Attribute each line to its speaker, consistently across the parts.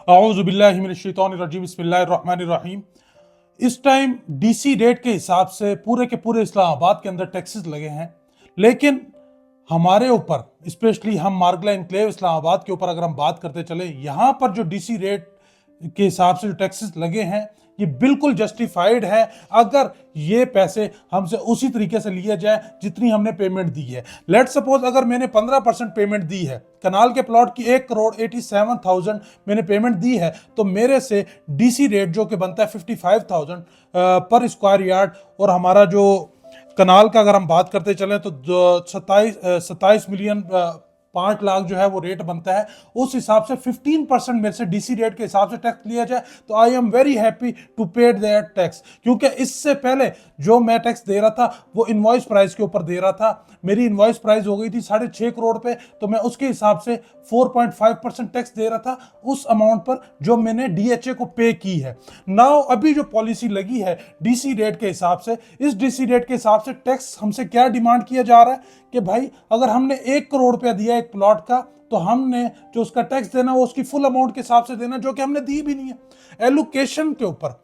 Speaker 1: औज़ुबिल्लाहिमिनश्शैतानिर्रजीम बिस्मिल्लाहिर्रहमानिर्रहीम। इस time DC rate के हिसाब से पूरे के पूरे इस्लामाबाद के अंदर टैक्सेस लगे हैं, लेकिन हमारे ऊपर स्पेशली हम मार्गला इनक्लेव इस्लामाबाद के ऊपर अगर हम बात करते चले, यहाँ पर जो डीसी रेट के हिसाब से जो टैक्सेस लगे हैं ये बिल्कुल जस्टिफाइड है अगर ये पैसे हमसे उसी तरीके से लिए जाए जितनी हमने पेमेंट दी है। लेट सपोज अगर मैंने 15% पेमेंट दी है, कनाल के प्लॉट की 1,87,000 मैंने पेमेंट दी है, तो मेरे से डीसी रेट जो कि बनता है 55,000 पर स्क्वायर यार्ड, और हमारा जो कनाल का अगर हम बात करते चलें तो 27 मिलियन 5 लाख जो है वो रेट बनता है। उस हिसाब से 15% मेरे से डीसी रेट के हिसाब से टैक्स लिया जाए तो I am very happy to pay that tax, क्योंकि इससे पहले जो मैं टैक्स दे रहा था वो इनवॉइस प्राइस के ऊपर दे रहा था। मेरी इनवॉइस प्राइस हो गई थी 6.5 करोड़ पे, तो मैं उसके हिसाब से 4.5% टैक्स दे रहा था उस अमाउंट पर जो मैंने डीएचए को पे की है। नाउ अभी जो पॉलिसी लगी है डीसी रेट के हिसाब से, इस डीसी रेट के हिसाब से टैक्स हमसे क्या डिमांड किया जा रहा है कि भाई अगर हमने 1 करोड़ रुपया दिया एक प्लॉट का, तो हमने जो उसका टैक्स देना वो उसकी फुल अमाउंट के हिसाब से देना, जो कि हमने दी भी नहीं है। एलोकेशन के ऊपर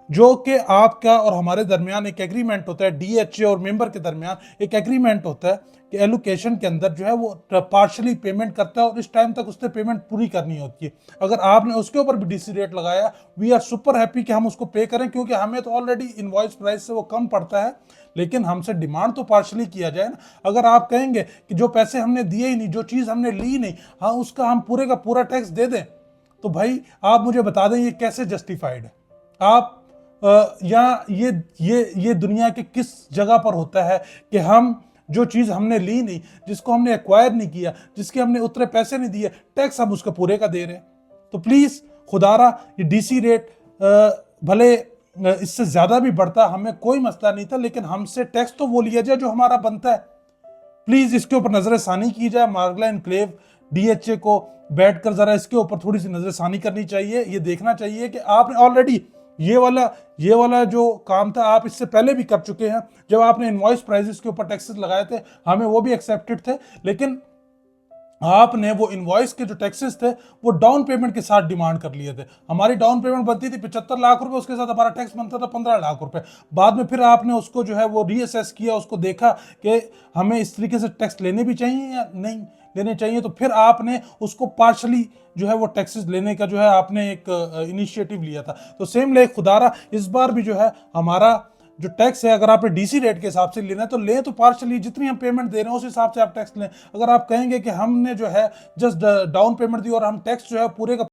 Speaker 1: जो कि आपका और हमारे दरमियान एक एग्रीमेंट होता है, डीएचए और मेंबर के दरमियान एक एग्रीमेंट होता है कि एलोकेशन के अंदर जो है वो पार्शली पेमेंट करता है और इस टाइम तक उसने पेमेंट पूरी करनी होती है। अगर आपने उसके ऊपर भी डीसी रेट लगाया, वी आर सुपर हैप्पी कि हम उसको पे करें, क्योंकि हमें तो ऑलरेडी इनवॉइस प्राइस से वो कम पड़ता है, लेकिन हमसे डिमांड तो पार्शली किया जाए ना। अगर आप कहेंगे कि जो पैसे हमने दिए ही नहीं, जो चीज़ हमने ली नहीं, हाँ उसका हम पूरे का पूरा टैक्स दे दें, तो भाई आप मुझे बता दें ये कैसे जस्टिफाइड है। आप या ये दुनिया के किस जगह पर होता है कि हम जो चीज़ हमने ली नहीं, जिसको हमने एक्वायर नहीं किया, जिसके हमने उतने पैसे नहीं दिए, टैक्स हम उसका पूरे का दे रहे हैं। तो प्लीज़ खुदारा ये डीसी रेट भले इससे ज़्यादा भी बढ़ता, हमें कोई मसला नहीं था, लेकिन हमसे टैक्स तो वो लिया जाए जो हमारा बनता है। प्लीज़ इसके ऊपर नज़रसानी की जाए। मार्गला इनक्लेव डीएचए को बैठकर ज़रा इसके ऊपर थोड़ी सी नज़रसानी करनी चाहिए। ये देखना चाहिए कि आपने ऑलरेडी ये वाला जो काम था आप इससे पहले भी कर चुके हैं। जब आपने इनवॉइस प्राइसेस के ऊपर टैक्सेस लगाए थे, हमें वो भी एक्सेप्टेड थे, लेकिन आपने वो इनवॉइस के जो टैक्सेस थे वो डाउन पेमेंट के साथ डिमांड कर लिए थे। हमारी डाउन पेमेंट बनती थी 75 लाख रुपए, उसके साथ हमारा टैक्स बनता था 15 लाख रुपए। बाद में फिर आपने उसको जो है वो रीअसेस किया, उसको देखा कि हमें इस तरीके से टैक्स लेने भी चाहिए या नहीं लेने चाहिए, तो फिर आपने उसको पार्शली जो है वो टैक्सेस लेने का जो है आपने एक इनिशिएटिव लिया था। तो सेम ले खुदारा इस बार भी जो है हमारा जो टैक्स है, अगर आपने डीसी रेट के हिसाब से लेना है तो लें, तो पार्शली जितनी हम पेमेंट दे रहे हैं उस हिसाब से आप टैक्स लें। अगर आप कहेंगे कि हमने जो है जस्ट डाउन पेमेंट दी और हम टैक्स जो है पूरे का